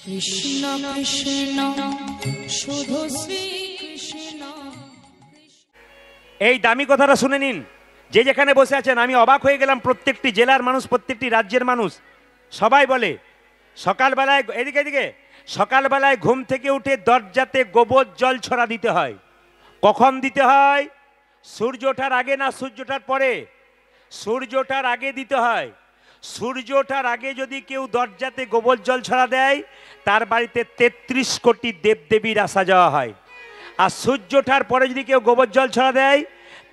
কৃষ্ণ কৃষ্ণ শুধু শ্রী কৃষ্ণ। এই দামি কথাটা শুনে নিন, যে যেখানে বসে আছেন। আমি অবাক হয়ে গেলাম, প্রত্যেকটি জেলার মানুষ, প্রত্যেকটি রাজ্যের মানুষ সবাই বলে সকালবেলায়, এদিকে এদিকে, সকালবেলায় ঘুম থেকে উঠে দরজাতে গোবর জল ছড়া দিতে হয়। কখন দিতে হয়? সূর্য ওঠার আগে না সূর্য ওঠার পরে? সূর্য ওঠার আগে দিতে হয়। সূর্য ওঠার আগে যদি কেউ দরজাতে গোবর জল ছড়া দেয়, তার বাড়িতে 33 কোটি দেবদেবীর আসা যাওয়া হয়। আর সূর্য ওঠার পরে যদি কেউ গোবর জল ছড়া দেয়,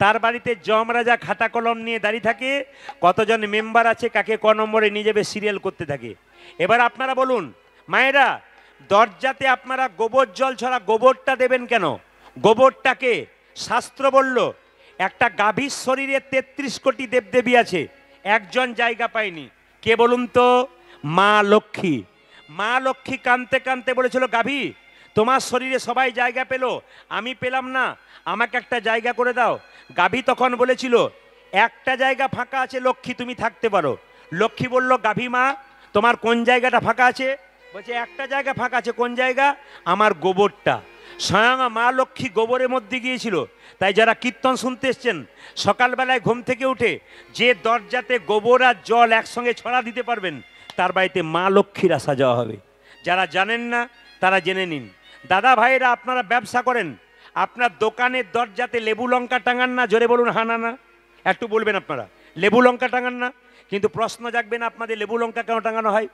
তার বাড়িতে যমরাজা খাতা কলম নিয়ে দাঁড়িয়ে থাকে, কতজন মেম্বার আছে, কাকে ক নম্বরে নিয়ে যাবে, সিরিয়াল করতে থাকে। এবার আপনারা বলুন মায়েরা, দরজাতে আপনারা গোবর জল ছড়া গোবরটা দেবেন কেন? গোবরটাকে শাস্ত্র বলল, একটা গাভীর শরীরে 33 কোটি দেবদেবী আছে, একজন জায়গা পায়নি। কে বলুন তো? মা লক্ষ্মী। মা লক্ষ্মী কাঁদতে কাঁদতে বলেছিল, গাভী তোমার শরীরে সবাই জায়গা পেল, আমি পেলাম না, আমাকে একটা জায়গা করে দাও। গাভী তখন বলেছিল, একটা জায়গা ফাঁকা আছে লক্ষ্মী, তুমি থাকতে পারো। লক্ষ্মী বলল, গাভী মা তোমার কোন জায়গাটা ফাঁকা আছে? বলছে একটা জায়গা ফাঁকা আছে। কোন জায়গা? আমার গোবরটা। স্বয়ং মা লক্ষ্মী গোবরের মধ্যে গিয়েছিল। তাই যারা কীর্তন শুনতে এসছেন, সকালবেলায় ঘুম থেকে উঠে যে দরজাতে গোবর আর জল একসঙ্গে ছড়া দিতে পারবেন, তার বাড়িতে মা লক্ষ্মীর আসা যাওয়া হবে। যারা জানেন না তারা জেনে নিন। দাদা ভাইরা, আপনারা ব্যবসা করেন, আপনার দোকানের দরজাতে লেবু লঙ্কা টাঙান না? জোরে বলুন হা না না, একটু বলবেন আপনারা। লেবু লঙ্কা টাঙান না? কিন্তু প্রশ্ন জাগবে না আপনাদের, লেবু লঙ্কা কেন টাঙানো হয়?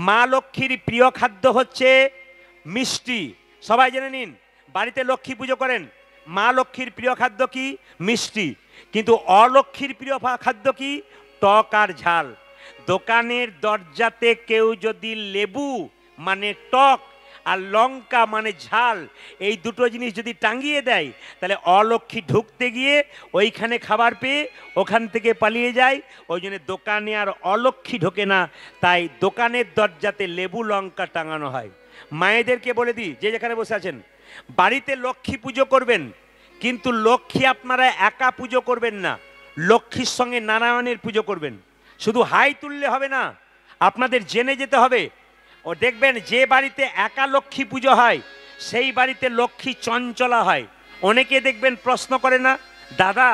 মা লক্ষ্মীর প্রিয় খাদ্য হচ্ছে মিষ্টি। সবাই জেনে নিন, বাড়িতে লক্ষ্মী পুজো করেন, মা লক্ষ্মীর প্রিয় খাদ্য কি? মিষ্টি। কিন্তু অলক্ষ্মীর প্রিয় খাদ্য কি? টক আর ঝাল। দোকানের দরজাতে কেউ যদি লেবু মানে টক আর লঙ্কা মানে ঝাল, এই দুটো জিনিস যদি টাঙিয়ে দেয়, তাহলে অলক্ষ্মী ঢুকতে গিয়ে ওইখানে খাবার পেয়ে ওখান থেকে পালিয়ে যায়। ওই জন্য দোকানে আর অলক্ষ্মী ঢোকে না, তাই দোকানের দরজাতে লেবু লঙ্কা টাঙানো হয়। মায়েদেরকে বলে দিই, যে যেখানে বসে আছেন, বাড়িতে লক্ষ্মী পুজো করবেন, কিন্তু লক্ষ্মী আপনারা একা পুজো করবেন না, লক্ষ্মীর সঙ্গে নারায়ণের পুজো করবেন। শুধু হাই তুললে হবে না, আপনাদের জেনে যেতে হবে। ও দেখবেন, যে বাড়িতে একা লক্ষ্মী পুজো হয়, সেই বাড়িতে লক্ষ্মী চঞ্চলা হয়। অনেকে দেখবেন প্রশ্ন করে না, দাদা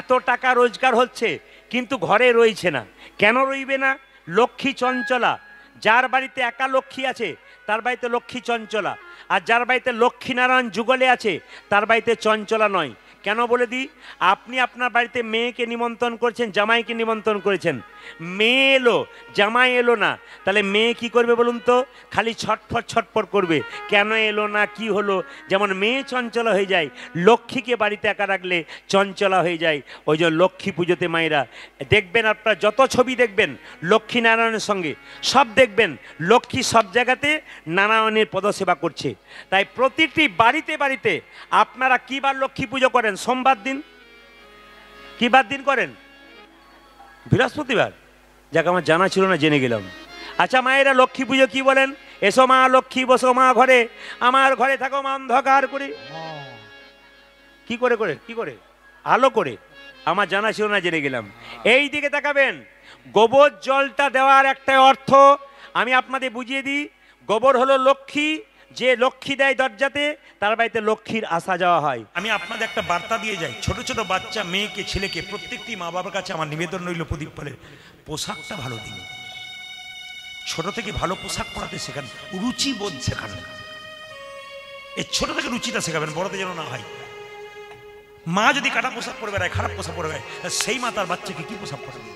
এত টাকা রোজগার হচ্ছে কিন্তু ঘরে রইছে না, কেন রইবে না? লক্ষ্মী চঞ্চলা। যার বাড়িতে একা লক্ষ্মী আছে তার বাড়িতে লক্ষ্মী চঞ্চলা, আর যার বাড়িতে লক্ষ্মীনারায়ণ যুগলে আছে তার বাড়িতে চঞ্চলা নয়। কেন বলে দিই, আপনি আপনার বাড়িতে মেয়েকে নিমন্ত্রণ করেছেন, জামাইকে নিমন্ত্রণ করেছেন, মেয়ে এলো জামাই এলো না, তাহলে মেয়ে কি করবে বলুন তো? খালি ছটফট ছটফট করবে, কেন এলো না, কি হলো। যেমন মেয়ে চঞ্চলা হয়ে যায়, লক্ষ্মীকে বাড়িতে একা রাখলে চঞ্চলা হয়ে যায়। ওই যে লক্ষ্মী পুজোতে মায়েরা দেখবেন, আপনারা যত ছবি দেখবেন লক্ষ্মী নারায়ণের সঙ্গে, সব দেখবেন লক্ষ্মী সব জায়গাতে নারায়ণের পদসেবা করছে। তাই প্রতিটি বাড়িতে বাড়িতে আপনারা কিবার লক্ষ্মী পুজো করেন? সোমবার দিন। কিবার দিন করেন? বৃহস্পতিবার। যাক, আমার জানা ছিল না, জেনে গেলাম। আচ্ছা মায়েরা, লক্ষ্মী পুজো কি বলেন? এসো মা লক্ষ্মী বসো মা ঘরে, আমার ঘরে থাকো মা অন্ধকার করে। কি করে করে কি করে? আলো করে। আমার জানা ছিল না, জেনে গেলাম। এই দিকে তাকাবেন, গোবর জলটা দেওয়ার একটা অর্থ আমি আপনাদের বুঝিয়ে দিই। গোবর হলো লক্ষ্মী, যে লক্ষ্মী দেয় দরজাতে, তার বাড়িতে লক্ষ্মীর আসা যাওয়া হয়। আমি আপনাদের একটা বার্তা দিয়ে যাই, ছোট ছোট বাচ্চা মেয়েকে ছেলেকে প্রত্যেকটি মা বাবার কাছে আমার নিবেদন রইল, প্রদীপ বলে পোশাকটা ভালো দিন, ছোট থেকে ভালো পোশাক পরাতে শেখান, রুচি বোধ শেখান। এই ছোট থেকে রুচিটা শেখাবেন, বড়তে যেন না হয়। মা যদি কাটা পোশাক পরে বেড়ায়, খারাপ পোশাক পরে বেড়ায়, সেই মা তার বাচ্চাকে কি পোশাক পরাবে?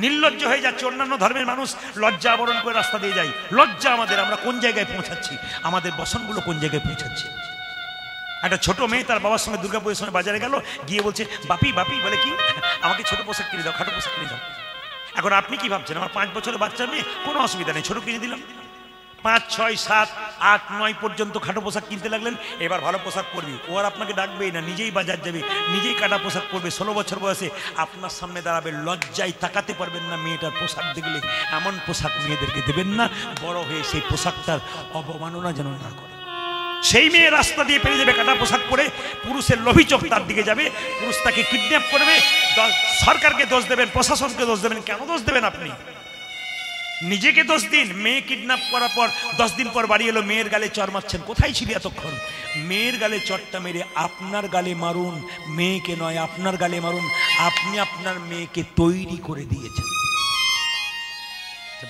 নির্লজ্জ হয়ে যাচ্ছে। অন্যান্য ধর্মের মানুষ লজ্জা আবরণ করে রাস্তা দিয়ে যায়। লজ্জা আমাদের, আমরা কোন জায়গায় পৌঁছাচ্ছি, আমাদের বসনগুলো কোন জায়গায় পৌঁছাচ্ছে। একটা ছোট মেয়ে তার বাবার সঙ্গে দুর্গাপুজোর সময় বাজারে গেল, গিয়ে বলছে, বাপি বাপি, বলে কি, আমাকে ছোট পোশাক কিনে দাও, খাটো পোশাক কিনে দাও। এখন আপনি কি ভাবছেন, আমার 5 বছরের বাচ্চা মেয়ে, কোনো অসুবিধা নেই, ছোট কিনে দিলাম। 5, 6, 7, 8, 9 পর্যন্ত খাটো পোশাক কিনতে লাগলেন। এবার ভালো পোশাক পরবি, ও আর আপনাকে ডাকবেই না, নিজেই বাজার যাবে, নিজেই কাটা পোশাক পরবে। 16 বছর বয়সে আপনার সামনে দাঁড়াবে, লজ্জায় তাকাতে পারবেন না মেয়েটার পোশাক দেখলে। এমন পোশাক মেয়েদেরকে দেবেন না, বড় হয়ে সেই পোশাকটার অবমাননা যেন না করে। সেই মেয়ে রাস্তা দিয়ে পেরিয়ে যাবে কাটা পোশাক পরে, পুরুষের লোভী চোখ তার দিকে যাবে, পুরুষ তাকে কিডন্যাপ করবে। সরকারকে দোষ দেবেন, প্রশাসনকে দোষ দেবেন। কেন দোষ দেবেন আপনি? নিজেকে 10 দিন, মেয়ে কিডন্যাপ করার পর 10 দিন পর বাড়ি এলো, মেয়ের গালে চর মারছেন। কোথায় ছিলি এতক্ষণ? মেয়ের গালে চরটা মেরে আপনার গালে মারুন, মেয়েকে নয়, আপনার গালে মারুন। আপনি আপনার মেয়েকে তৈরি করে দিয়েছেন।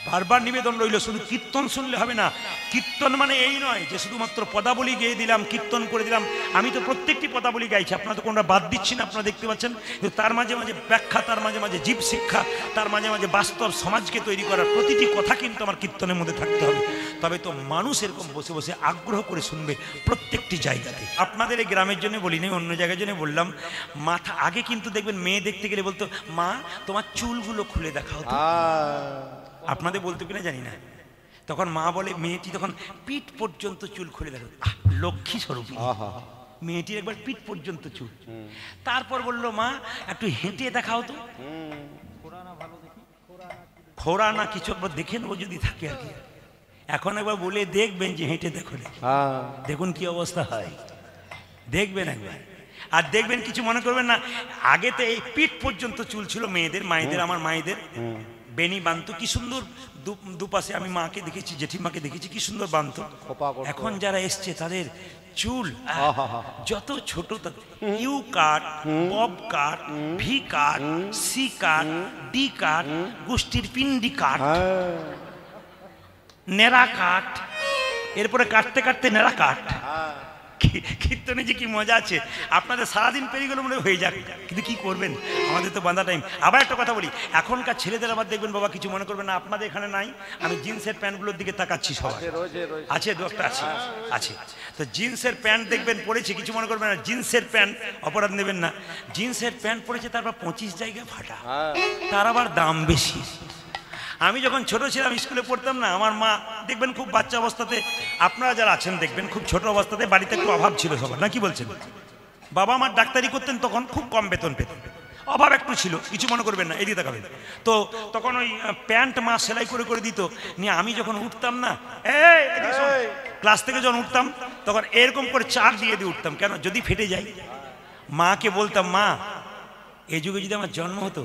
বারবার নিবেদন রইল, শুধু কীর্তন শুনলে হবে না। কীর্তন মানে এই নয় যে শুধুমাত্র পদাবলী গেয়ে দিলাম, কীর্তন করে দিলাম। আমি তো প্রত্যেকটি পদাবলী গাইছি, আপনারা তো কোনটা বাদ দিচ্ছি না, আপনারা দেখতে পাচ্ছেন। কিন্তু তার মাঝে মাঝে ব্যাখ্যা, তার মাঝে মাঝে জীব শিক্ষা, তার মাঝে মাঝে বাস্তব সমাজকে তৈরি করার প্রতিটি কথা কিন্তু আমার কীর্তনের মধ্যে থাকতে হবে। তবে তো মানুষ এরকম বসে বসে আগ্রহ করে শুনবে প্রত্যেকটি জায়গাতে। আপনাদের এই গ্রামের জন্য বলিনি, অন্য জায়গার জন্য বললাম। মাথা আগে কিন্তু দেখবেন মেয়ে দেখতে গেলে বলতো, মা তোমার চুলগুলো খুলে দেখাও তো। আপনাদের বলতে কিনা জানি না। তখন মা বলে, মেয়েটি তখন পিঠ পর্যন্ত চুল খুলে দেখো। লক্ষ্মী স্বরূপ মেয়েটির একবার পিঠ পর্যন্ত চুল। তারপর বলল, মা একটু হেঁটে দেখাও তো। খোরা না কিছু একবার দেখে নেবো যদি থাকে আর কি। এখন একবার বলে দেখবেন যে হেঁটে দেখো, দেখুন কি অবস্থা হয়, দেখবেন একবার। আর দেখবেন কিছু মনে করবেন না, আগে তো এই পিঠ পর্যন্ত চুল ছিল মেয়েদের, মায়েদের, আমার মায়েদের বেনি বানতো কি সুন্দর দুপাশে। আমি মাকে দেখেছি, জেঠিমাকে দেখেছি, কি সুন্দর বানতো। এখন যারা এসছে তাদের চুল যত ছোট, U cut, bob cut, V cut, C cut, D cut, গোষ্ঠীর পিন্ডি কাট, নেড়া কাট, এরপরে কাটতে কাটতে নেড়া কাট। কীর্তনে যে কি মজা আছে, আপনাদের সারাদিন পেরিয়ে গেলে মনে হয়ে যাক, কিন্তু কি করবেন, আমাদের তো বাঁধা টাইম। আবার একটা কথা বলি, এখনকার ছেলেদের আবার দেখবেন, বাবা কিছু মনে করবেন না, আপনাদের এখানে নাই, আমি জিন্সের প্যান্টগুলোর দিকে তাকাচ্ছি। সবাই আছে, দোষটা আছে, আছে। তো জিন্সের প্যান্ট দেখবেন পরেছে, কিছু মনে করবেন না, জিন্সের প্যান্ট, অপরাধ নেবেন না। জিন্সের প্যান্ট পরেছে, তারপর 25 জায়গায় ফাটা, তার আবার দাম বেশি। আমি যখন ছোট ছিলাম, স্কুলে পড়তাম না, আমার মা দেখবেন খুব বাচ্চা অবস্থাতে, আপনারা যারা আছেন দেখবেন খুব ছোট অবস্থাতে বাড়িতে একটু অভাব ছিল সবার, না কি বলছেন? বাবা আমার ডাক্তারি করতেন, তখন খুব কম বেতন পেতেন, অভাব একটু ছিল, কিছু মনে করবেন না, এদিকে তাকাবেন। তো তখন ওই প্যান্ট মা সেলাই করে করে দিত, নিয়ে আমি যখন উঠতাম না, ক্লাস থেকে যখন উঠতাম, তখন এরকম করে চার দিয়ে দিয়ে উঠতাম। কেন? যদি ফেটে যায়। মাকে বলতাম, মা এই যুগে যদি আমার জন্ম হতো,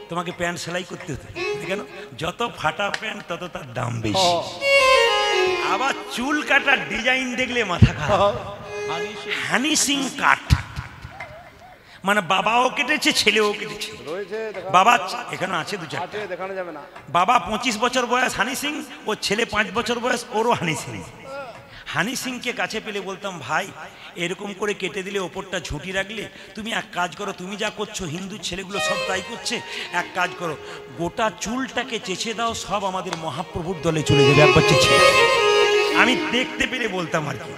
তোমাকে প্যান্ট সেলাই করতে হতো। কেন? যত ফাটা প্যান্ট তত তার দাম বেশি। আবার চুল কাটার ডিজাইন দেখলে মাথা খারাপ। হানি সিং কাট, মানে বাবাও কেটেছে, ছেলেও কেটেছে। বাবা এখানে আছে, দু চারটে দেখানো যাবে না। বাবা 25 বছর বয়স হানি সিং, ও ছেলে 5 বছর বয়স, ওরও হানি সিং। হানি সিংকে কাছে পেলে বলতাম, ভাই এরকম করে কেটে দিলে ওপরটা ঝুঁটি রাখলে, তুমি এক কাজ করো, তুমি যা করছো হিন্দু ছেলেগুলো সব তাই করছে, এক কাজ করো, গোটা চুলটাকে চেঁচে দাও, সব আমাদের মহাপ্রভুর দলে চলে যাবে, একবার চেঁচে। আমি দেখতে পেলে বলতাম আর কি।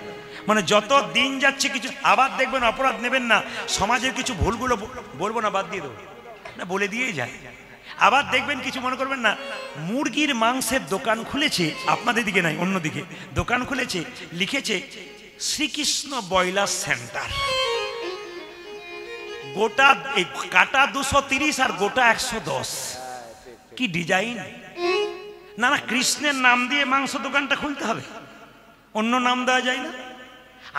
মানে যত দিন যাচ্ছে কিছু, আবার দেখবেন, অপরাধ নেবেন না, সমাজের কিছু ভুলগুলো বলবো না, বাদ দিয়ে দেবো না, বলে দিয়েই যায়। আবার দেখবেন কিছু মনে করবেন না, মুরগির মাংসের দোকান খুলেছে, আপনাদের দিকে নাই, অন্যদিকে দোকান খুলেছে, লিখেছে শ্রীকৃষ্ণ ব্রয়লার সেন্টার। গোটা কাটা 230 আর গোটা 110। কি ডিজাইন! না না, কৃষ্ণের নাম দিয়ে মাংস দোকানটা খুলতে হবে, অন্য নাম দেওয়া যায় না।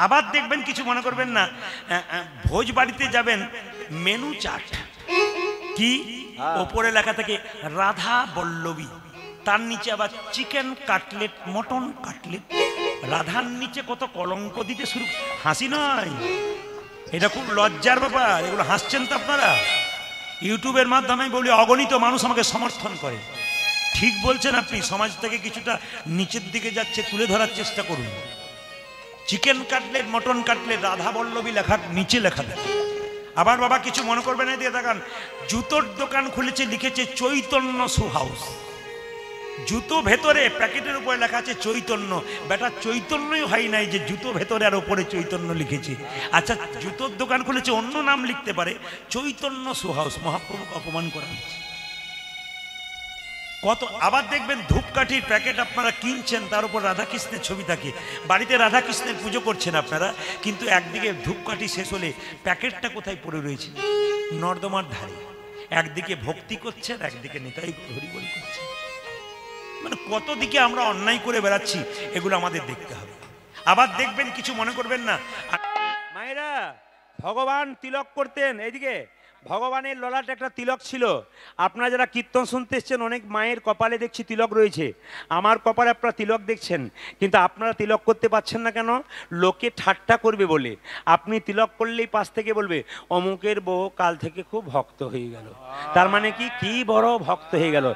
আবার দেখবেন কিছু মনে করবেন না, ভোজ বাড়িতে যাবেন, মেনু চার্ট কি, ওপরে লেখা থাকে রাধা বল্লভী, তার নিচে আবার চিকেন কাটলেট, মটন কাটলেট। রাধার নিচে কত কলঙ্ক দিতে শুরু। হাসি নয়, এটা খুব লজ্জার ব্যাপার। এগুলো হাসছেন তো আপনারা, ইউটিউবের মাধ্যমে বলি, অগণিত মানুষ আমাকে সমর্থন করে। ঠিক বলছেন আপনি, সমাজ থেকে কিছুটা নিচের দিকে যাচ্ছে, তুলে ধরার চেষ্টা করুন। Chicken cutlet, mutton cutlet, radhaballavi লেখার নিচে লেখা থাকে। আবার বাবা কিছু মনে করবেন না, দিয়ে দেখান, জুতোর দোকান খুলেছে, লিখেছে চৈতন্য শু হাউস। জুতো ভেতরে, প্যাকেটের উপরে লেখা আছে চৈতন্য। বেটা চৈতন্যই হয় নাই যে জুতো ভেতরে আর ওপরে চৈতন্য লিখেছে। আচ্ছা, জুতোর দোকান খুলেছে, অন্য নাম লিখতে পারে, চৈতন্য শু হাউস। মহাপ্রভুকে অপমান করা হচ্ছে কত। আবার দেখবেন ধূপকাঠির প্যাকেট আপনারা কিনছেন, তার উপর রাধাকৃষ্ণের ছবি থাকে, বাড়িতে রাধাকৃষ্ণের পুজো করছেন আপনারা, কিন্তু একদিকে ধূপকাঠি শেষ হলে প্যাকেটটা কোথায় পড়ে রয়েছে? নর্দমার ধারে। একদিকে ভক্তি করছেন, একদিকে নিতাই হরিবল করছেন। মানে কত দিকে আমরা অন্যায় করে বেড়াচ্ছি, এগুলো আমাদের দেখতে হবে। আবার দেখবেন কিছু মনে করবেন না, মায়েরা ভগবান তিলক করতেন, এইদিকে ভগবানের ললাটে একটা তিলক ছিল। আপনারা যারা কীর্তন শুনতে এসছেন, অনেক মায়ের কপালে দেখছি তিলক রয়েছে, আমার কপালে আপনারা তিলক দেখছেন, কিন্তু আপনারা তিলক করতে পারছেন না কেন? লোকে ঠাট্টা করবে বলে। আপনি তিলক করলেই পাশ থেকে বলবে অমুকের বউ কাল থেকে খুব ভক্ত হয়ে গেল, তার মানে কি বড় ভক্ত হয়ে গেল।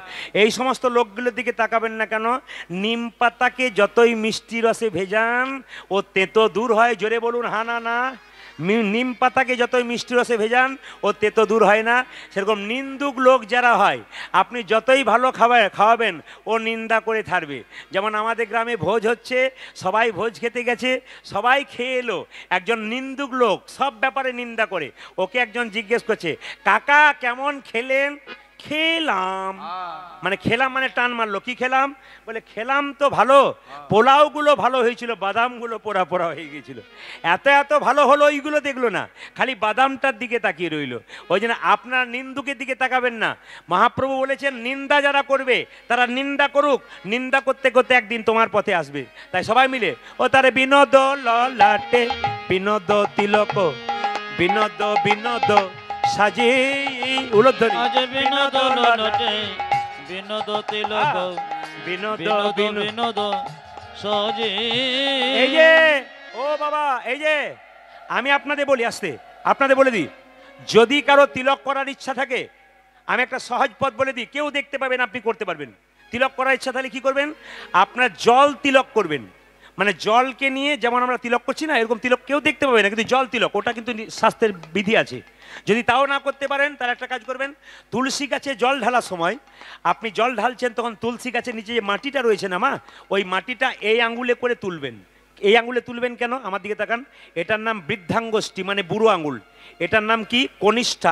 এই সমস্ত লোকগুলোর দিকে তাকাবেন না কেন? নিম পাতাকে যতই মিষ্টি রসে ভেজান ও তেতো দূর হয়। জোরে বলুন হা না না। নিম পাতাকে যতই মিষ্টি রসে ভেজান ও তেতো দূর হয় না। সেরকম নিন্দুক লোক যারা হয়, আপনি যতই ভালো খাওয়াবেন ও নিন্দা করে থাকবে। যেমন আমাদের গ্রামে ভোজ হচ্ছে, সবাই ভোজ খেতে গেছে, সবাই খেয়ে এলো, একজন নিন্দুক লোক সব ব্যাপারে নিন্দা করে। ওকে একজন জিজ্ঞেস করছে, কাকা কেমন খেলেন? খেলাম। মানে খেলাম মানে টান মারলো। কি খেলাম? বলে খেলাম তো ভালো, পোলাওগুলো ভালো হয়েছিল, বাদামগুলো পোড়া পোড়া হয়ে গেছিল। এত ভালো হলো ওইগুলো দেখলো না, খালি বাদামটার দিকে তাকিয়ে রইল। ওই জন্য আপনার নিন্দুকের দিকে তাকাবেন না। মহাপ্রভু বলেছেন নিন্দা যারা করবে তারা নিন্দা করুক, নিন্দা করতে করতে একদিন তোমার পথে আসবে। তাই সবাই মিলে ও তারে বিনোদ ললাটে বিনোদ তিলক, বিনোদ বিনোদ সাজে উলধ্বনি। বিনোদ ললাটে বিনোদ তিলক, বিনোদ বিনোদ সাজে। এই যে ও বাবা, এই যে আমি আপনাদের বলি, আসতে আপনাদের বলে দিই, যদি কারো তিলক করার ইচ্ছা থাকে, আমি একটা সহজ পথ বলে দিই, কেউ দেখতে পাবেন, আপনি করতে পারবেন। তিলক করার ইচ্ছা তাহলে কি করবেন? আপনার জল তিলক করবেন। মানে জলকে নিয়ে যেমন আমরা তিলক করছি না, এরকম তিলক কেউ দেখতে পাবে না, কিন্তু জল তিলক, ওটা কিন্তু শাস্ত্রের বিধি আছে। যদি তাও না করতে পারেন তাহলে একটা কাজ করবেন, তুলসী গাছে জল ঢালার সময় আপনি জল ঢালছেন, তখন তুলসী গাছের নিচে যে মাটিটা রয়েছে না মা, ওই মাটিটা এই আঙ্গুলে করে তুলবেন। এই আঙ্গুলে তুলবেন কেন? আমার দিকে তাকান। এটার নাম বৃদ্ধাঙ্গুষ্ঠী, মানে বুড়ো আঙ্গুল। এটার নাম কি? কনিষ্ঠা।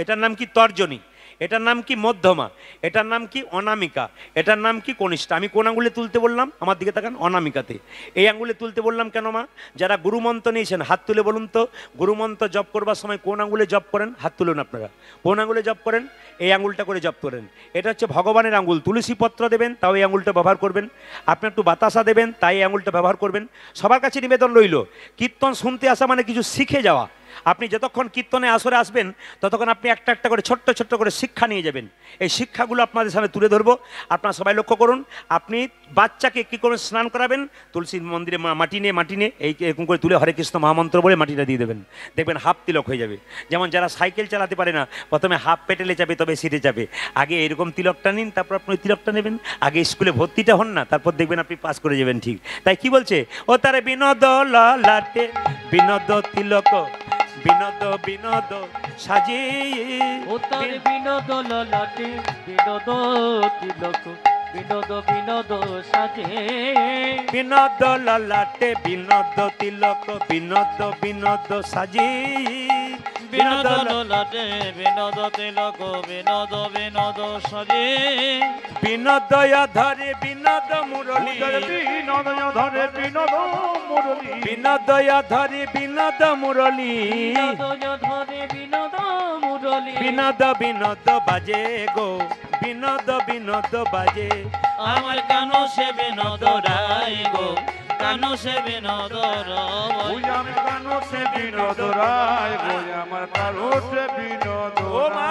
এটার নাম কি? তর্জনী। এটার নাম কি? মধ্যমা। এটার নাম কি? অনামিকা। এটার নাম কি? কনিষ্ঠা। আমি কোন আঙ্গুলে তুলতে বললাম? আমার দিকে তাকান, অনামিকাতে। এই আঙ্গুলে তুলতে বললাম কেন মা? যারা গুরুমন্ত্র নিয়েছেন হাত তুলে বলুন তো, গুরুমন্ত্র জপ করবার সময় কোন আঙ্গুলে জপ করেন? হাত তুলুন আপনারা। কোন আঙ্গুলে জপ করেন? এই আঙ্গুলটা করে জপ করেন। এটা হচ্ছে ভগবানের আঙ্গুল। তুলসী পত্র দেবেন, তাও এই আঙ্গুলটা ব্যবহার করবেন। আপনি একটু বাতাসা দেবেন, তাই এই আঙ্গুলটা ব্যবহার করবেন। সবার কাছে নিবেদন রইল, কীর্তন শুনতে আসা মানে কিছু শিখে যাওয়া। আপনি যতক্ষণ কীর্তনে আসরে আসবেন ততক্ষণ আপনি একটা একটা করে ছোট্ট ছোট্ট করে শিক্ষা নিয়ে যাবেন। এই শিক্ষাগুলো আপনাদের সামনে তুলে ধরবো। আপনারা সবাই লক্ষ্য করুন, আপনি বাচ্চাকে কী করে স্নান করাবেন? তুলসী মন্দিরে মাটি নিয়ে এই এরকম করে তুলে হরে কৃষ্ণ মহামন্ত্র বলে মাটিটা দিয়ে দেবেন, দেখবেন হাফ তিলক হয়ে যাবে। যেমন যারা সাইকেল চালাতে পারে না, প্রথমে হাফ পেটেলে যাবে তবে সিটে যাবে। আগে এরকম তিলকটা নিন, তারপর আপনি তিলকটা নেবেন। আগে স্কুলে ভর্তিটা হন না, তারপর দেখবেন আপনি পাস করে যাবেন। ঠিক তাই কি বলছে? ও তারে বিনোদ ললাটে বিনোদ তিলক, বিনোদ বিনোদ সাজে। উত্তর বিনোদ ললাটে বিনোদ তিলক, বিনোদ বিনোদ সাজে। বিনোদ ললাটে বিনোদ তিলক, বিনোদ বিনোদ সাজে। বিনোদ ললাটে বিনোদ তিলক, বিনোদ বিনোদ সাজে। বিনোদয় ধরে বিনোদ মুরলী, বিনোদয় ধরে বিনোদ মুরলী, বিনোদয় ধরে বিনোদ মুরলী। বিনোদয় ধরে বিনোদ মুরলী। বিনোদ বিনোদ বাজে গো, বিনোদ বিনোদ বাজে। আমার কানো সে বিনোদ রায় গো, কানো সে বিনোদ রায়। ওই আমার কানো সে বিনোদ রায়, ওই আমার কানো সে বিনোদ ও মা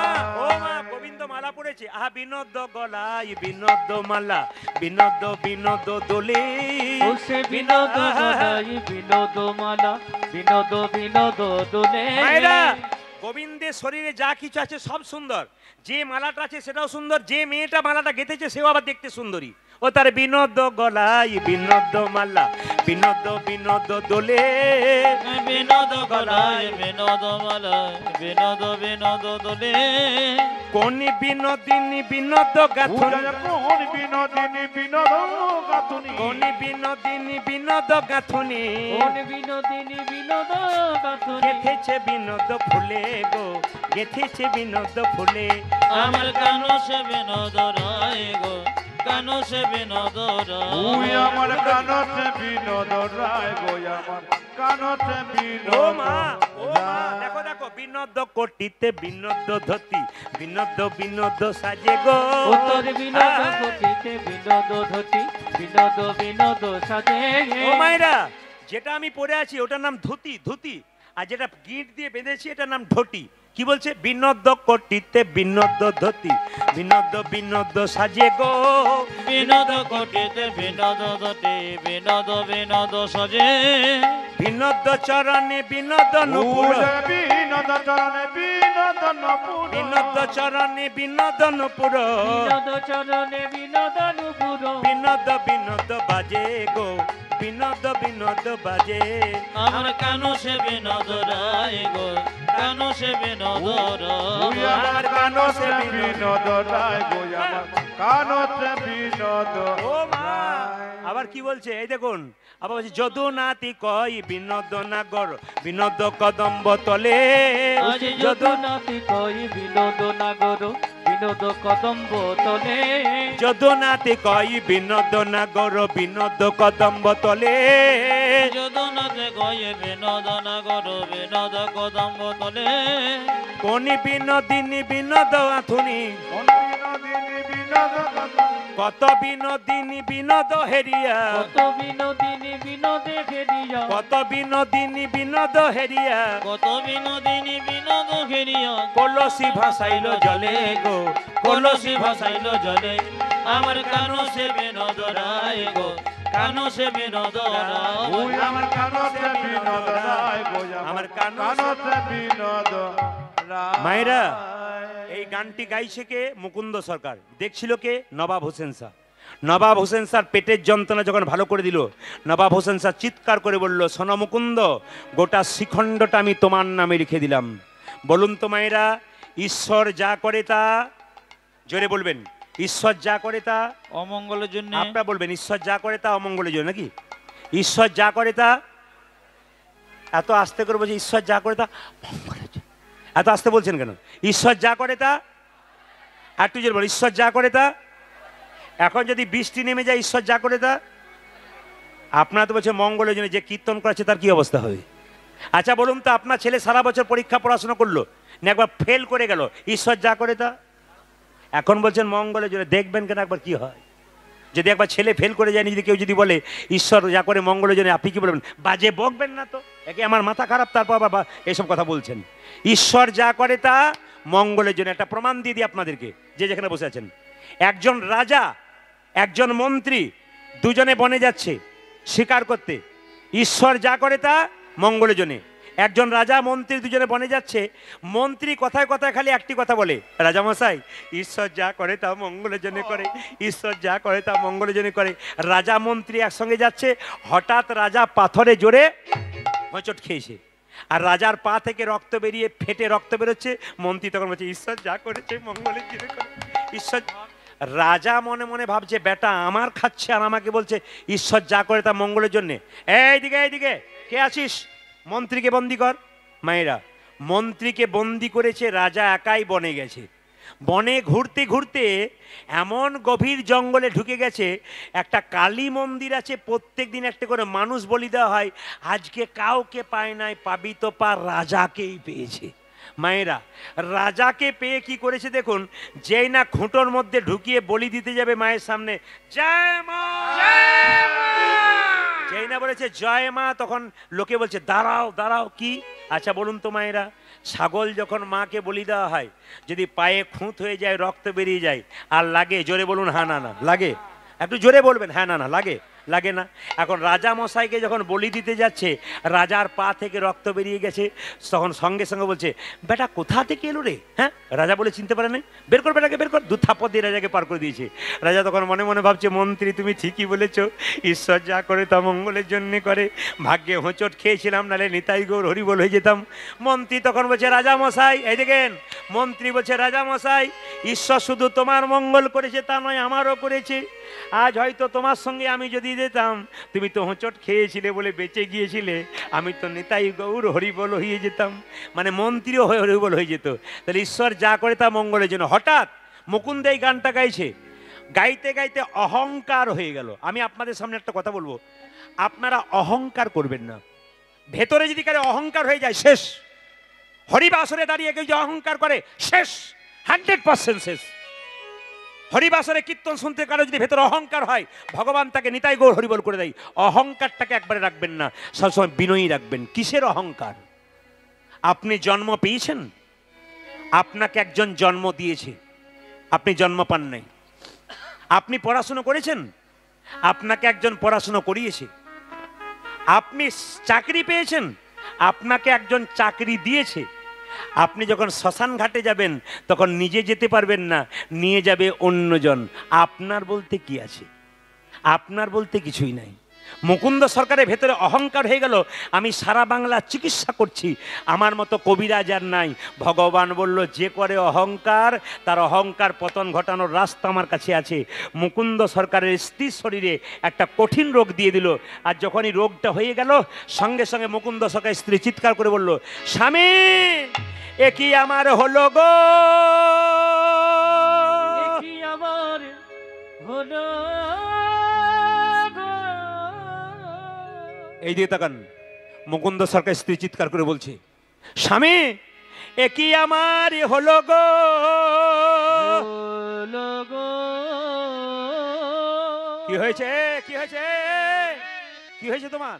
গোবিন্দ মালা পড়েছে। আহা বিনোদ গলায় বিনোদ মালা, বিনোদ বিনোদ দোলে। ও সে বিনোদ গলায় বিনোদ মালা, বিনোদ বিনোদ দোলে। মায়েরা, গোবিন্দের শরীরে যা কিছু আছে সব সুন্দর। যে মালাটা আছে সেটাও সুন্দর, যে মেয়েটা মালাটা গেঁথেছে সেও আবার দেখতে সুন্দরী। ও তার বিনোদ গলায় বিনোদ মালা, বিনোদ বিনোদ দোলে। বিনোদ গলায় বিনোদ মালা, বিনোদ বিনোদ দোলে। কোন বিনোদিনী বিনোদ গাথুনি, কোন বিনোদিনী বিনোদ গাথুনি, কোন বিনোদিনী বিনোদ গাথুনি। কোন বিনোদিনী বিনোদ গাথুনি। গেথেছে বিনোদ ফুলে গো, গেথেছে বিনোদ ফুলে। আমার কানো সে বিনোদ রায় গো, কানো সে বিনোদ ওই রায়। আমার কানো সে বিনোদ রায়, ওই আমার কানো সে ও বিনোদ মা, ও মা, রায়। দেখো দেখো, বিনোদ কোটিতে বিনোদ ধতি, বিনোদ বিনোদ সাজে গো। উত্তর বিনোদ কোটিতে বিনোদ ধতি, বিনোদ বিনোদ সাজে। ও মায়েরা, যেটা আমি পরে আছি ওটার নাম ধুতি, ধুতি। আর যেটা গিঁট দিয়ে বেঁধেছি এটার নাম ধটি। কি বলছে? বিনোদ কটিতে বিনোদ ধতি, বিনোদ বিনোদ সাজে গো। বিনোদ কোটিতে বিনোদ ধতি, বিনোদ বিনোদ সাজে। বিনোদ চরণে বিনোদ নুপুর, বিনোদ চরণে বিনোদ নপুর, বিনোদ চরণে বিনোদ নুপুর, বিনোদ চরণে বিনোদ নুপুর। বিনোদ বিনোদ বাজে গো, বিনোদ বিনোদ বাজে। আমার কানো সে বিনোদ রায় গো, কানো সে বিনোদ ওই রায়। আমার কানতে বিনোদ রায় গো, আমার কানতে বিনোদ ও মা, রায়। আবার কি বলছে? এই দেখুন, আবার বলছে যদু নাতি কই বিনোদ নাগর, বিনোদ কদম্ব তলে। আজ যদুনাথি কই বিনোদ নাগর, বিনোদ কদম্ব তলে। যদু নাতি কই বিনোদ নাগর, বিনোদ কদম্ব তলে। যদুনাথে কই বিনোদ নাগর, বিনোদ কদম্ব তলে। কোনি বিনোদিনী বিনোদ আথুনি, কোন বিনোদিনী বিনোদ কত বিনোদিনী বিনোদ হেরিয়া, কত বিনোদিনী বিনোদে ঘেরিয়া, কত বিনোদিনী বিনোদ হেরিয়া। কত বিনোদিনী বিনোদ ঘেরিয়া। কলসি ভাসাইল জলে গো, কলসি ভাসাইল জলে। আমার কানো সে বিনোদ রায় গো, কানো সে বিনোদ রায়। ওই আমার কানতে বিনোদ রায় গো, আমার আমার কানতে কানতে বিনোদ রায়। মায়েরা, এই গানটি গাইছে কে? মুকুন্দ সরকার। দেখছিল কে? নবাব হোসেন শাহ। নবাব হোসেন শাহর পেটের যন্ত্রণা যখন ভালো করে দিল, নবাব হোসেন শাহ চিৎকার করে বলল, শোনো মুকুন্দ, গোটা শিখণ্ডটা আমি তোমার নামে লিখে দিলাম। বলুন তো মায়েরা, ঈশ্বর যা করে তা, জোরে বলবেন, ঈশ্বর যা করে তা। অমঙ্গলের জন্য। আপনারা বলবেন, ঈশ্বর যা করে তা অমঙ্গলের জন্য নাকি? ঈশ্বর যা করে তা, এত আস্তে করে বলছে ঈশ্বর যা করে তা মঙ্গলের জন্য। এত আস্তে বলছেন কেন? ঈশ্বর যা করে তা, আর তুই বল, ঈশ্বর যা করে তা। এখন যদি বৃষ্টি নেমে যায়, ঈশ্বর যা করে তা। আপনারা তো বলছে মঙ্গলের জন্য, যে কীর্তন করাচ্ছে তার কি অবস্থা হবে? আচ্ছা বলুন তো, আপনার ছেলে সারা বছর পরীক্ষা পড়াশোনা করলো না, একবার ফেল করে গেল, ঈশ্বর যা করে তা। এখন বলছেন মঙ্গলের জন্য, দেখবেন কেন একবার কি হয়। যদি একবার ছেলে ফেল করে যায়, যদি কেউ যদি বলে ঈশ্বর যা করে মঙ্গলের জন্য, আপনি কি বলবেন? বাজে বকবেন না তো, একে আমার মাথা খারাপ, তারপর বাবা এসব কথা বলছেন। ঈশ্বর যা করে তা মঙ্গলের জন্য। একটা প্রমাণ দিয়ে দিই আপনাদেরকে, যে যেখানে বসে আছেন। একজন রাজা, একজন মন্ত্রী, দুজনে বনে যাচ্ছে শিকার করতে। ঈশ্বর যা করে তা মঙ্গলের জন্য। একজন রাজা মন্ত্রী দুজনে বনে যাচ্ছে, মন্ত্রী কথায় কথায় খালি একটি কথা বলে, রাজামশাই ঈশ্বর যা করে তা মঙ্গলের জন্য করে, ঈশ্বর যা করে তা মঙ্গলের জন্য করে। রাজা মন্ত্রী একসঙ্গে যাচ্ছে, হঠাৎ রাজা পাথরে জোরে হোঁচট খেয়েছে, আর রাজার পা থেকে রক্ত বেরিয়ে ফেটে রক্ত বেরোচ্ছে। মন্ত্রী তখন বলছে ঈশ্বর যা করেছে মঙ্গলের জন্য করে। ঈশ্বর, রাজা মনে মনে ভাবছে, বেটা আমার খাচ্ছে আর আমাকে বলছে ঈশ্বর যা করে তা মঙ্গলের জন্যে। এইদিকে এইদিকে, কে আছিস? মন্ত্রীকে বন্দি কর। মায়েরা, মন্ত্রীকে বন্দি করেছে, রাজা একাই বনে গেছে। বনে ঘুরতে ঘুরতে এমন গভীর জঙ্গলে ঢুকে গেছে, একটা কালী মন্দির আছে, প্রত্যেক দিন একটা করে মানুষ বলি দেওয়া হয়। আজকে কাউকে পায় নাই, পাবি তো পা রাজাকেই পেয়েছে। মায়েরা, রাজাকে পেয়ে কি করেছে দেখুন, যেই না খুঁটোর মধ্যে ঢুকিয়ে বলি দিতে যাবে মায়ের সামনে, জয় মা, যেই না বলেছে জয় মা, তখন লোকে বলছে দাঁড়াও দাঁড়াও। কি? আচ্ছা বলুন তো মায়েরা, ছাগল যখন মাকে বলি দেওয়া হয়, যদি পায়ে খুঁত হয়ে যায়, রক্ত বেরিয়ে যায়, আর লাগে? জোরে বলুন হ্যাঁ না না। লাগে? একটু জোরে বলবেন হ্যাঁ না না। লাগে? লাগে না। এখন রাজা মশাইকে যখন বলি দিতে যাচ্ছে, রাজার পা থেকে রক্ত বেরিয়ে গেছে, তখন সঙ্গে সঙ্গে বলছে, বেটা কোথা থেকে এলো রে? হ্যাঁ, রাজা বলে চিনতে পারে না, বের কর বেটাকে, বের কর। দু থাপ্পড় দিয়ে রাজাকে পার করে দিয়েছে। রাজা তখন মনে মনে ভাবছে, মন্ত্রী তুমি ঠিকই বলেছ, ঈশ্বর যা করে তা মঙ্গলের জন্য করে। ভাগ্যে হোঁচট খেয়েছিলাম, নাহলে নিতাই গৌর হরিবল হয়ে যেতাম। মন্ত্রী তখন বলছে, রাজা মশাই এই দেখেন। মন্ত্রী বলছে, রাজা মশাই, ঈশ্বর শুধু তোমার মঙ্গল করেছে তা নয়, আমারও করেছে। আজ হয়তো তোমার সঙ্গে আমি যদি যেতাম, তুমি তো হোঁচট খেয়েছিলে বলে বেঁচে গিয়েছিলে, আমি তো নিতাই গৌর হরিবল হয়ে যেতাম। মানে মন্ত্রীও হরিবল হয়ে যেত। তাহলে ঈশ্বর যা করে তা মঙ্গলের জন্য। হঠাৎ মুকুন্দ এই গানটা গাইছে, গাইতে গাইতে অহংকার হয়ে গেল। আমি আপনাদের সামনে একটা কথা বলবো, আপনারা অহংকার করবেন না। ভেতরে যদি কারো অহংকার হয়ে যায়, শেষ। হরিবাসরে দাঁড়িয়ে কেউ যে অহংকার করে, শেষ, 100% শেষ। হরিবাসরে কীর্তন শুনতে কারো যদি ভেতরে অহংকার হয়, ভগবান তাকে নিতাই গৌর হরিবল করে দেয়। অহংকারটাকে একবারে রাখবেন না, সবসময় বিনয়ী রাখবেন। কিসের অহংকার? আপনি জন্ম পেয়েছেন, আপনাকে একজন জন্ম দিয়েছে, আপনি জন্ম পান নাই। আপনি পড়াশুনো করেছেন, আপনাকে একজন পড়াশুনো করিয়েছে। আপনি চাকরি পেয়েছেন, আপনাকে একজন চাকরি দিয়েছে। আপনি যখন শ্মশান ঘাটে যাবেন তখন নিজে যেতে পারবেন না, নিয়ে যাবে অন্যজন। আপনার বলতে কি আছে? আপনার বলতে কিছুই নাই। মুকুন্দ সরকারের ভেতরে অহংকার হয়ে গেল, আমি সারা বাংলা চিকিৎসা করছি, আমার মতো কবিরাজ আর নাই। ভগবান বলল, যে করে অহংকার তার অহংকার পতন ঘটানোর রাস্তা আমার কাছে আছে। মুকুন্দ সরকারের স্ত্রীর শরীরে একটা কঠিন রোগ দিয়ে দিল। আর যখনই রোগটা হয়ে গেল, সঙ্গে সঙ্গে মুকুন্দ সরকারের স্ত্রী চিৎকার করে বলল, স্বামী এ কি আমার হলো গো, কি আমার হলো গো। এই দিয়ে তাকান, মুকুন্দ সরকার স্ত্রী চিৎকার করে বলছে, স্বামী এ কি আমার হলো গো, হলো গো। কি হয়েছে, কি হয়েছে, কি হয়েছে তোমার?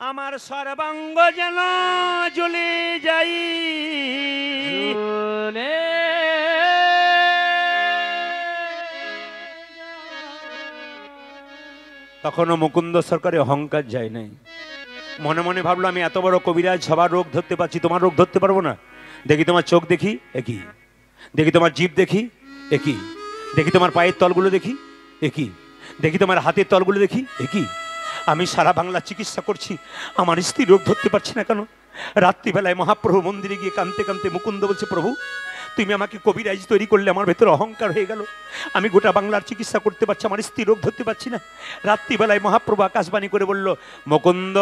আমার সর্বাঙ্গ যেন জ্বলে যাই, ঝুলে তখনও মুকুন্দ সরকারের অহংকার যায় নাই। মনে মনে ভাবলো, আমি এত বড় কবিরাজ, সবার রোগ ধরতে পারছি, তোমার রোগ ধরতে পারবো না? দেখি তোমার চোখ দেখি, একই। দেখি তোমার জিভ দেখি, একই। দেখি তোমার পায়ের তলগুলো দেখি, একই। দেখি তোমার হাতের তলগুলো দেখি, একই। আমি সারা বাংলা চিকিৎসা করছি, আমার স্ত্রী রোগ ধরতে পারছি না কেন? রাত্রিবেলায় মহাপ্রভু মন্দিরে গিয়ে কাঁদতে কাঁদতে মুকুন্দ বলছে, প্রভু তুমি আমাকে কবিরাজ তৈরি করলে, আমার ভেতরে অহংকার হয়ে গেল, আমি গোটা বাংলার চিকিৎসা করতে পারছি, আমার স্ত্রী রোগ ধরতে পারছি না। রাত্রিবেলায় মহাপ্রভু আকাশবাণী করে বলল, মুকুন্দ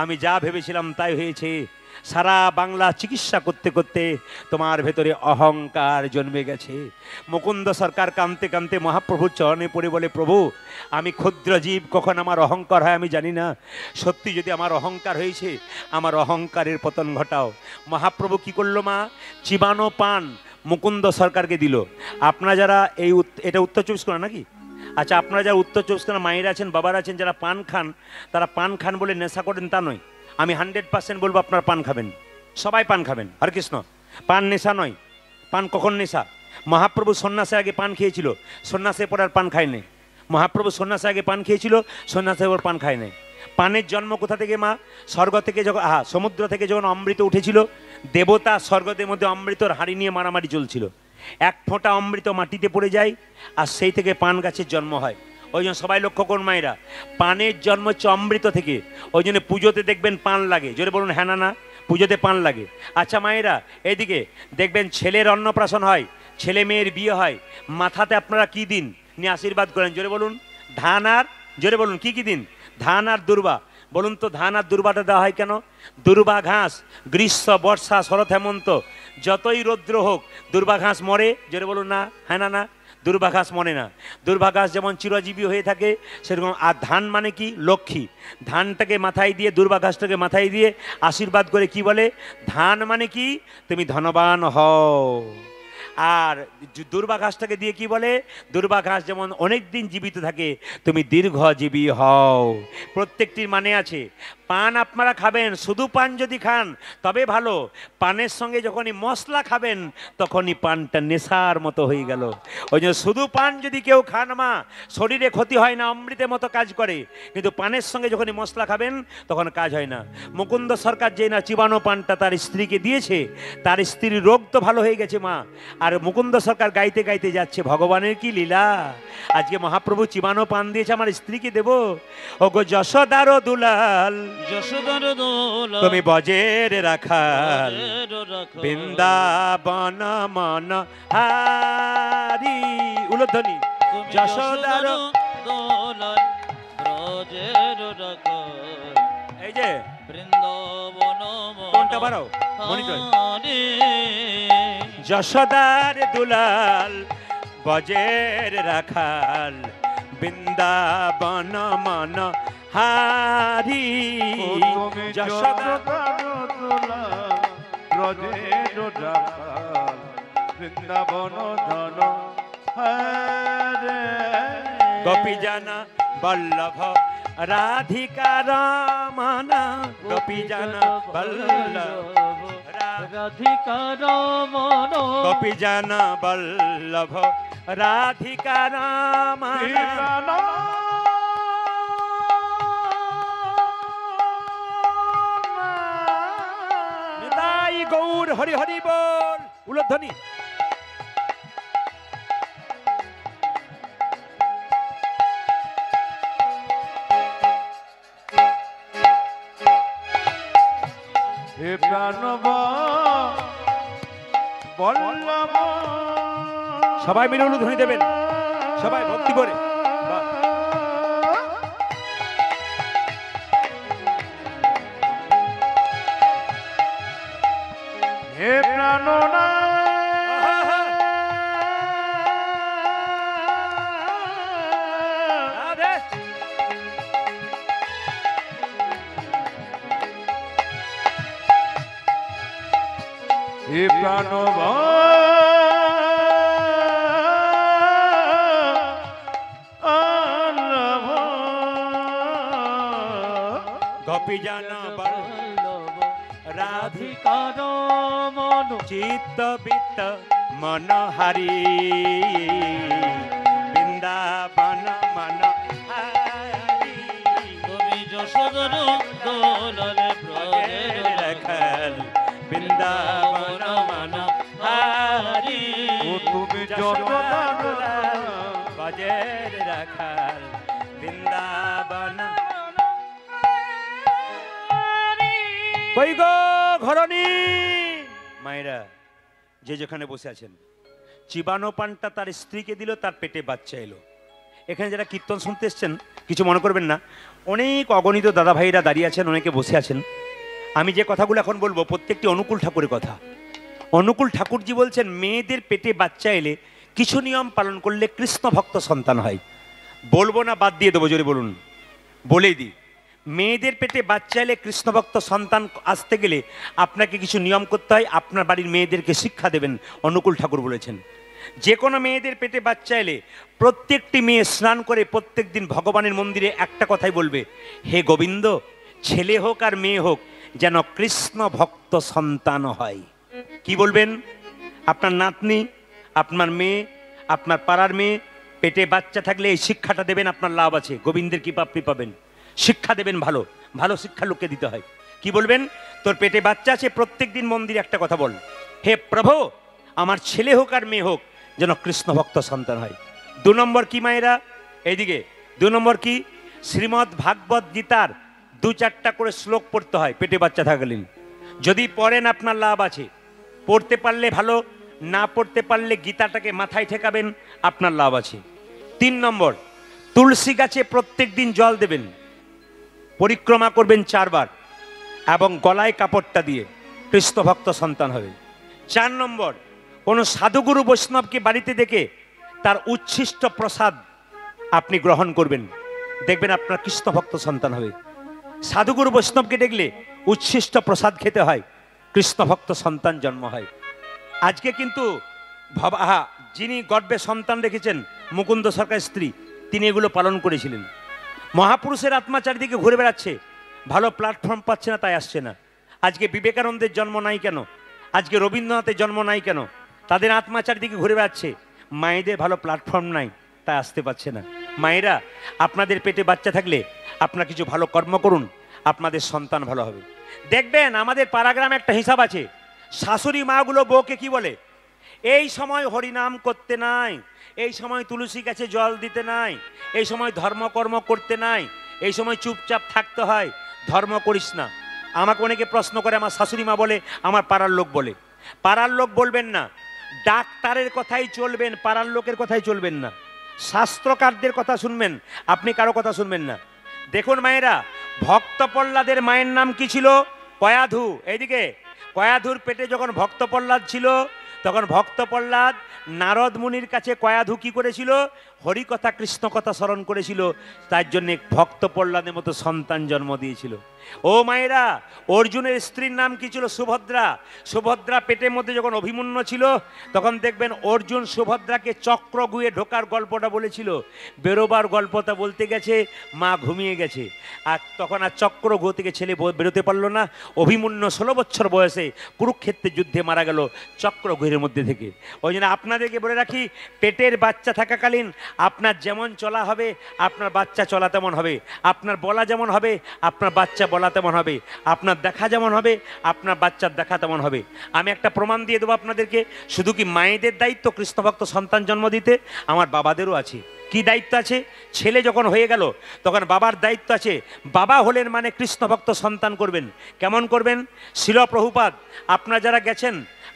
আমি যা ভেবেছিলাম তাই হয়েছে। সারা বাংলা চিকিৎসা করতে করতে তোমার ভেতরে অহংকার জন্মে গেছে। মুকুন্দ সরকার কাঁদতে কাঁদতে মহাপ্রভুর চরণে পড়ে বলে, প্রভু আমি ক্ষুদ্র জীব, কখন আমার অহংকার হয় আমি জানি না, সত্যি যদি আমার অহংকার হয়েছে, আমার অহংকারের পতন ঘটাও। মহাপ্রভু কি করলো মা? চিবানো পান মুকুন্দ সরকারকে দিল। আপনারা যারা এটা উত্তর 24 পরগনা নাকি? আচ্ছা, আপনারা যারা উত্তর 24 পরগনা মায়েরা আছেন, বাবারা আছেন, যারা পান খান, তারা পান খান বলে নেশা করেন তা নয়। আমি 100% বলবো আপনারা পান খাবেন, সবাই পান খাবেন। হরে কৃষ্ণ। পান নেশা নয়। পান কখন নেশা? মহাপ্রভু সন্ন্যাসের আগে পান খেয়েছিল, সন্ন্যাসের পর আর পান খায় নাই। মহাপ্রভু সন্ন্যাসের আগে পান খেয়েছিল, সন্ন্যাসের পর পান খায় নাই। পানের জন্ম কোথা থেকে মা? স্বর্গ থেকে। যখন সমুদ্র থেকে যখন অমৃত উঠেছিল, দেবতা স্বর্গদের মধ্যে অমৃতর হাঁড়ি নিয়ে মারামারি চলছিল, এক ফোঁটা অমৃত মাটিতে পড়ে যায়, আর সেই থেকে পান গাছের জন্ম হয়। ওই জন্য সবাই লক্ষ্য করুন মায়েরা, পানের জন্ম হচ্ছে অমৃত থেকে। ওই জন্য পুজোতে দেখবেন পান লাগে, জোরে বলুন হ্যাঁ না না, পুজোতে পান লাগে। আচ্ছা মায়েরা, এইদিকে দেখবেন ছেলের অন্নপ্রাশন হয়, ছেলে মেয়ের বিয়ে হয়, মাথাতে আপনারা কি দিন নিয়ে আশীর্বাদ করেন? জোরে বলুন। ধান আর, জোরে বলুন কি কি দিন? ধান আর দুর্বা। বলুন তো ধান আর দুর্বাটা দেওয়া হয় কেন? দুর্বা ঘাস গ্রীষ্ম বর্ষা শরৎ হেমন্ত যতই রৌদ্র হোক দুর্বা ঘাস মরে, জোরে বলুন না হ্যাঁ না না, দুর্বা ঘাস মরে না। দুর্বা ঘাস যেমন চিরজীবী হয়ে থাকে সেরকম। আর ধান মানে কি? লক্ষ্মী। ধানটাকে মাথায় দিয়ে, দুর্বা ঘাসটাকে মাথায় দিয়ে আশীর্বাদ করে কি বলে? ধান মানে কি? তুমি ধনবান হও। আর দুর্বা ঘাসটাকে দিয়ে কি বলে? দুর্বা ঘাস যেমন অনেক দিন জীবিত থাকে, তুমি দীর্ঘজীবী হও। প্রত্যেকটির মানে আছে। পান আপনারা খাবেন, শুধু পান যদি খান তবে ভালো। পানের সঙ্গে যখনই মশলা খাবেন তখনই পানটা নেশার মতো হয়ে গেল। ওই জন্য শুধু পান যদি কেউ খান মা, শরীরে ক্ষতি হয় না, অমৃতের মতো কাজ করে। কিন্তু পানের সঙ্গে যখনই মশলা খাবেন তখন কাজ হয় না। মুকুন্দ সরকার যে না চিবানো পানটা তার স্ত্রীকে দিয়েছে, তার স্ত্রীর রোগ তো ভালো হয়ে গেছে মা। আর মুকুন্দ সরকার গাইতে গাইতে যাচ্ছে, ভগবানের কি লীলা, আজকে মহাপ্রভু চিবানো পান দিয়েছে, আমার স্ত্রীকে দেব। ওগো যশোদার দুলাল, যশোদার দোলা তুমি বজের রাখাল, বজের রাখাল। বৃন্দাবন মন হারি। উলধ্বনি। তুমি যশোদার দোলার ব্রজের রাখাল। এই যে বৃন্দাবন কোনটা বাড়াও মনিটর। মনোহারি। যশোদার দুলাল বজের রাখাল, বৃন্দাবন মন হারি। তুমি যশোদা ব্রজের রাখাল, বৃন্দাবন ধন হরে। গোপীজানা বল্লভ রাধিকা রমন গোপী জন বল্লভ রাধিকা রমন গোপী জন বল্লভ রাধিকা রমন নিতাই গৌর হরি হরি বল উলধ্বনি। হে প্রাণব বল্লভ সবাই মিলে উলধ্বনি দেবেন, সবাই ভক্তি করে। হে প্রাণনা রাধে। হে প্রাণব গোপী জন বল্লভ রাধিকা রাধিকা রমন চিত্ত বিত্ত মনোহারি বৃন্দাবন মন হারি তুমি যশোদর দোলনে ব্রজের রাখাল বৃন্দাবন মন হারি ও তুমি যত বাজের রাখাল বৃন্দাবন। কই গো ঘরণী মায়েরা যে যেখানে বসে আছেন, চিবানো পানটা তার স্ত্রীকে দিল, তার পেটে বাচ্চা এলো। এখানে যারা কীর্তন শুনতে এসছেন কিছু মনে করবেন না, অনেক অগণিত দাদা ভাইরা দাঁড়িয়ে আছেন, অনেকে বসে আছেন। আমি যে কথাগুলো এখন বলবো প্রত্যেকটি অনুকূল ঠাকুরের কথা। অনুকূল ঠাকুরজি বলছেন মেয়েদের পেটে বাচ্চা এলে কিছু নিয়ম পালন করলে কৃষ্ণ ভক্ত সন্তান হয়। বলবো না বাদ দিয়ে দেবো, জোরে বলুন, বলেই দিই। মেয়েদের পেটে বাচ্চা এলে কৃষ্ণভক্ত সন্তান আসতে গেলে আপনাকে কিছু নিয়ম করতে হয়, আপনার বাড়ির মেয়েদেরকে শিক্ষা দেবেন। অনুকূল ঠাকুর বলেছেন যে কোনো মেয়েদের পেটে বাচ্চা এলে প্রত্যেকটি মেয়ে স্নান করে প্রত্যেক দিন ভগবানের মন্দিরে একটা কথাই বলবে, হে গোবিন্দ, ছেলে হোক আর মেয়ে হোক যেন কৃষ্ণ ভক্ত সন্তান হয়। কি বলবেন? আপনার নাতনি, আপনার মেয়ে, আপনার পাড়ার মেয়ে পেটে বাচ্চা থাকলে এই শিক্ষাটা দেবেন, আপনার লাভ আছে, গোবিন্দের কৃপা আপনি পাবেন। শিক্ষা দেবেন, ভালো ভালো শিক্ষা লোককে দিতে হয়। কি বলবেন? তোর পেটে বাচ্চা আছে, প্রত্যেক দিন মন্দিরে একটা কথা বল, হে প্রভু, আমার ছেলে হোক আর মেয়ে হোক যেন কৃষ্ণ ভক্ত সন্তান হয়। 2 নম্বর কি মায়েরা, এইদিকে 2 নম্বর কি, শ্রীমদ্ ভাগবত গীতার 2-4টা করে শ্লোক পড়তে হয় পেটে বাচ্চা থাকলেন। যদি পড়েন আপনার লাভ আছে, পড়তে পারলে ভালো, না পড়তে পারলে গীতাটাকে মাথায় ঠেকাবেন, আপনার লাভ আছে। 3 নম্বর, তুলসী গাছে প্রত্যেক দিন জল দেবেন, পরিক্রমা করবেন 4 বার এবং গলায় কাপড়টা দিয়ে কৃষ্ণ ভক্ত সন্তান হবে। 4 নম্বর, কোনো সাধুগুরু বৈষ্ণবকে বাড়িতে দেখে তার উচ্ছিষ্ট প্রসাদ আপনি গ্রহণ করবেন, দেখবেন আপনার কৃষ্ণ ভক্ত সন্তান হবে। সাধুগুরু বৈষ্ণবকে দেখলে উচ্ছিষ্ট প্রসাদ খেতে হয়, কৃষ্ণ ভক্ত সন্তান জন্ম হয়। আজকে কিন্তু যিনি গর্ভে সন্তান রেখেছেন মুকুন্দ সরকার স্ত্রী, তিনি এগুলো পালন করেছিলেন। মহাপুরুষের আত্মা চারিদিকে ঘুরে বেড়াচ্ছে, ভালো প্ল্যাটফর্ম পাচ্ছে না, তাই আসছে না। আজকে বিবেকানন্দের জন্ম নাই কেন, আজকে রবীন্দ্রনাথের জন্ম নাই কেন? তাদের আত্মা চারিদিকে ঘুরে বেড়াচ্ছে, মায়েদের ভালো প্ল্যাটফর্ম নাই, তাই আসতে পারছে না। মায়েরা, আপনাদের পেটে বাচ্চা থাকলে আপনারা কিছু ভালো কর্ম করুন, আপনাদের সন্তান ভালো হবে। দেখবেন আমাদের পাড়াগ্রামে একটা হিসাব আছে, শাশুড়ি মাগুলো বউকে কি বলে, এই সময় হরিনাম করতে নাই, এই সময় তুলসী গাছে জল দিতে নাই, এই সময় ধর্মকর্ম করতে নাই, এই সময় চুপচাপ থাকতে হয়, ধর্ম করিস না। আমাকে অনেকে প্রশ্ন করে, আমার শাশুড়ি মা বলে, আমার পাড়ার লোক বলে। পাড়ার লোক বলবেন না, ডাক্তারের কথাই চলবেন, পাড়ার লোকের কথাই চলবেন না। শাস্ত্রকারদের কথা শুনবেন, আপনি কারো কথা শুনবেন না। দেখুন মায়েরা, ভক্ত প্রহ্লাদের মায়ের নাম কি ছিল? কয়াধু। এইদিকে কয়াধুর পেটে যখন ভক্ত প্রহ্লাদ ছিল, তখন ভক্ত প্রহ্লাদ নারদ মুনির কাছে কয়াধু কি করেছিল? হরিকথা কৃষ্ণ কথা স্মরণ করেছিল, তার জন্য ভক্ত প্রহ্লাদের মতো সন্তান জন্ম দিয়েছিল। ও মায়েরা, অর্জুনের স্ত্রীর নাম কি ছিল? সুভদ্রা। সুভদ্রা পেটের মধ্যে যখন অভিমন্যু ছিল, তখন দেখবেন অর্জুন সুভদ্রাকে চক্রগুয়ে ঢোকার গল্পটা বলেছিল। বেরোবার গল্পটা বলতে গেছে, মা ঘুমিয়ে গেছে, আর তখন আর চক্রগুহ থেকে ছেলে বেরোতে পারলো না। অভিমন্যু 16 বছর বয়সে কুরুক্ষেত্রের যুদ্ধে মারা গেল চক্রগুহের মধ্যে থেকে। ওই জন্য আপনাদেরকে বলে রাখি, পেটের বাচ্চা থাকাকালীন আপনার যেমন চলা হবে, আপনার বাচ্চা চলা তেমন হবে। আপনার বলা যেমন হবে, আপনার বাচ্চা বলা তেমন হবে। আপনার দেখা যেমন হবে, আপনার বাচ্চার দেখা তেমন হবে। আমি একটা প্রমাণ দিয়ে দেবো আপনাদেরকে। শুধু কি মায়েদের দায়িত্ব কৃষ্ণভক্ত সন্তান জন্ম দিতে? আমার বাবাদেরও আছে। কি দায়িত্ব আছে? ছেলে যখন হয়ে গেল, তখন বাবার দায়িত্ব আছে। বাবা হলেন মানে কৃষ্ণভক্ত সন্তান করবেন। কেমন করবেন? শিল প্রভুপাদ, আপনারা যারা গেছেন,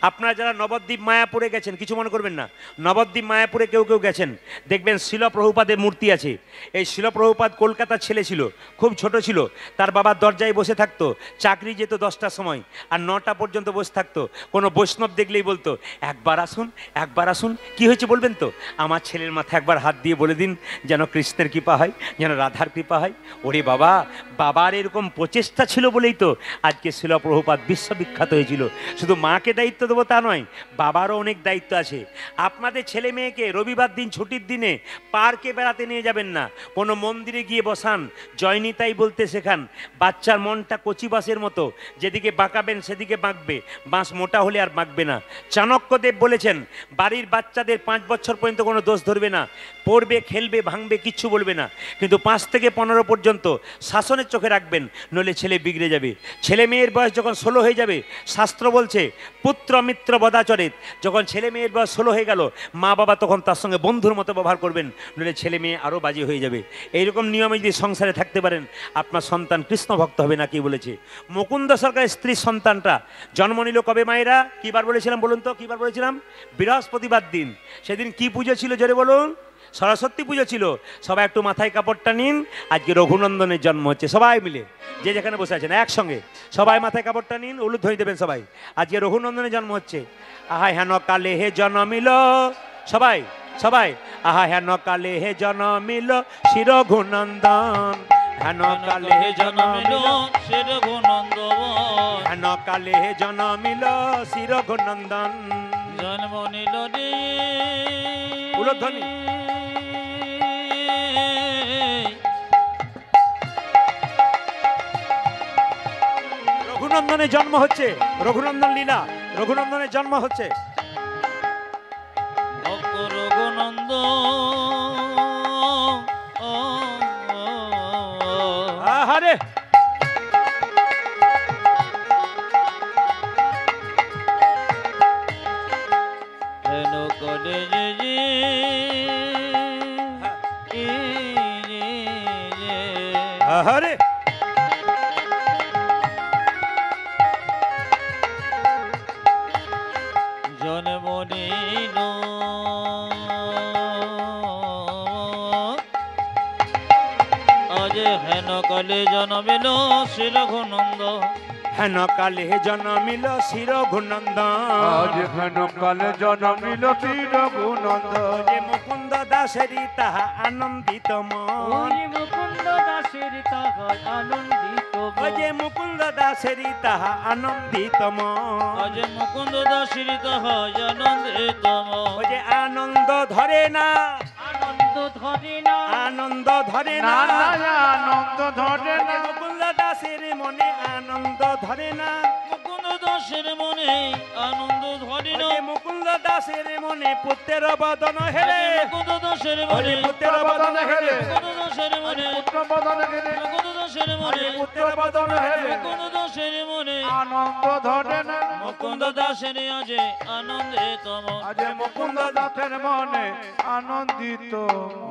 আপনারা যারা নবদ্বীপ মায়াপুরে গেছেন, কিছু মনে করবেন না, নবদ্বীপ মায়াপুরে কেউ কেউ গেছেন, দেখবেন শিল প্রভুপাদের মূর্তি আছে। এই শিল প্রভুপাদ কলকাতার ছেলে ছিল, খুব ছোট ছিল। তার বাবার দরজায় বসে থাকতো, চাকরি যেত 10টার সময়, আর 9টা পর্যন্ত বসে থাকতো। কোনো বৈষ্ণব দেখলেই বলতো, একবার আসুন, একবার আসুন। কি হয়েছে বলবেন তো? আমার ছেলের মাথায় একবার হাত দিয়ে বলে দিন, যেন কৃষ্ণের কৃপা হয়, যেন রাধার কৃপা হয়। ওরে বাবা, বাবার এরকম প্রচেষ্টা ছিল বলেই তো আজকে শিল প্রভুপাদ বিশ্ববিখ্যাত হয়েছিল। শুধু মাকে দায়িত্ব দেবো তা নয়, বাবারও অনেক দায়িত্ব আছে। আপনাদের ছেলে মেয়েকে রবিবার দিন, ছুটির দিনে পার্কে বেড়াতে নিয়ে যাবেন না, কোনো মন্দিরে গিয়ে বসান, জয়নিতাই বলতে শেখান। বাচ্চার মনটা কচি বাঁশের মতো, যেদিকে বাঁকাবেন সেদিকে বাঁকবে, বাঁশ মোটা হলে আর বাঁকবে না। চাণক্যদেব বলেছেন, বাড়ির বাচ্চাদের 5 বছর পর্যন্ত কোনো দোষ ধরবে না, পড়বে, খেলবে, ভাঙবে, কিচ্ছু বলবে না, কিন্তু 5 থেকে 15 পর্যন্ত শাসনের চোখে রাখবেন, নইলে ছেলে বিগড়ে যাবে। ছেলে মেয়ের বয়স যখন 16 হয়ে যাবে, শাস্ত্র বলছে পুত্র মিত্র বদাচরিত, যখন ছেলে মেয়ের বয়স 16 হয়ে গেল, মা বাবা তখন তার সঙ্গে বন্ধুর মতো ব্যবহার করবেন, নইলে ছেলে মেয়ে আরও বাজে হয়ে যাবে। এইরকম নিয়মে যদি সংসারে থাকতে পারেন, আপনার সন্তান কৃষ্ণ ভক্ত হবে। না কি বলেছে? মুকুন্দ সরকারের স্ত্রীর সন্তানটা জন্ম নিল কবে মায়েরা? কিবার বলেছিলাম বলুন তো? কিবার বলেছিলাম? বৃহস্পতিবার দিন। সেদিন কি পুজো ছিল জোরে বলুন? সরস্বতী পুজো ছিল। সবাই একটু মাথায় কাপড়টা নিন, আজকে রঘুনন্দনের জন্ম হচ্ছে। সবাই মিলে যে যেখানে বসে আছেন একসঙ্গে সবাই মাথায় কাপড়টা নিন, উলুধ্বনি দেবেন সবাই। আজকে রঘুনন্দনের জন্ম হচ্ছে। আহা হেন কালে হে জন্মিল, সবাই সবাই, আহা হেন কালে হে জন্মিল শ্রী রঘুনন্দন, হেন কালে হে জন্মিল শ্রী রঘুনন্দন, হেন কালে হে জন্মিল শ্রী রঘুনন্দন। জন্ম নিল রে উলুধ্বনি। রঘুনন্দনের জন্ম হচ্ছে, রঘুনন্দন লীলা, রঘুনন্দনের জন্ম হচ্ছে। ভক্ত রঘুনন্দ আহারে হেন করে যে আহারে জন্ম নিল আজ হেন কালে জন্মিল শ্রী রঘুনন্দ, হেন কালে জন্মিল শ্রী রঘুনন্দন। আজ হেন কালে জন্মিল শ্রী রঘুনন্দন। যে মুকুন্দ দাসেরি তাহা আনন্দিত মন, মুকুন্দ দাসের তাহার আনন্দিত ওই যে মুকুন্দ দাসেরি তাহা আনন্দিত মন, আজ মুকুন্দ দাসের তাহার আনন্দিত ওই যে আনন্দ ধরে না, আনন্দ ধরে না, আনন্দ ধরে না না, না আনন্দ ধরে না। মুকুন্দ দাসের মনে আনন্দ ধরে না, মুকুন্দ দাসের মনে আনন্দ ধরে ওই না, যে মুকুন্দ দাসের মনে পুত্রের বদন হেরে, মুকুন্দ দাসের ওই যে মনে, পুত্রের বদন হেরে, মুকুন্দ দাসের মনে, পুত্র বদন হেরে, মুকুন্দ দাসের মনে, পুত্রের বদন হেরে, মুকুন্দ দাসের মনে আনন্দ ধরে না। মুকুন্দ দাসের আজে আনন্দিত মন, আজ মুকুন্দ দাসের মনে আনন্দিত।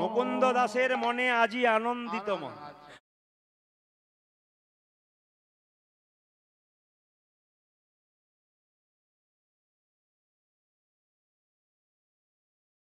মুকুন্দ দাসের মনে আজি আনন্দিত মন।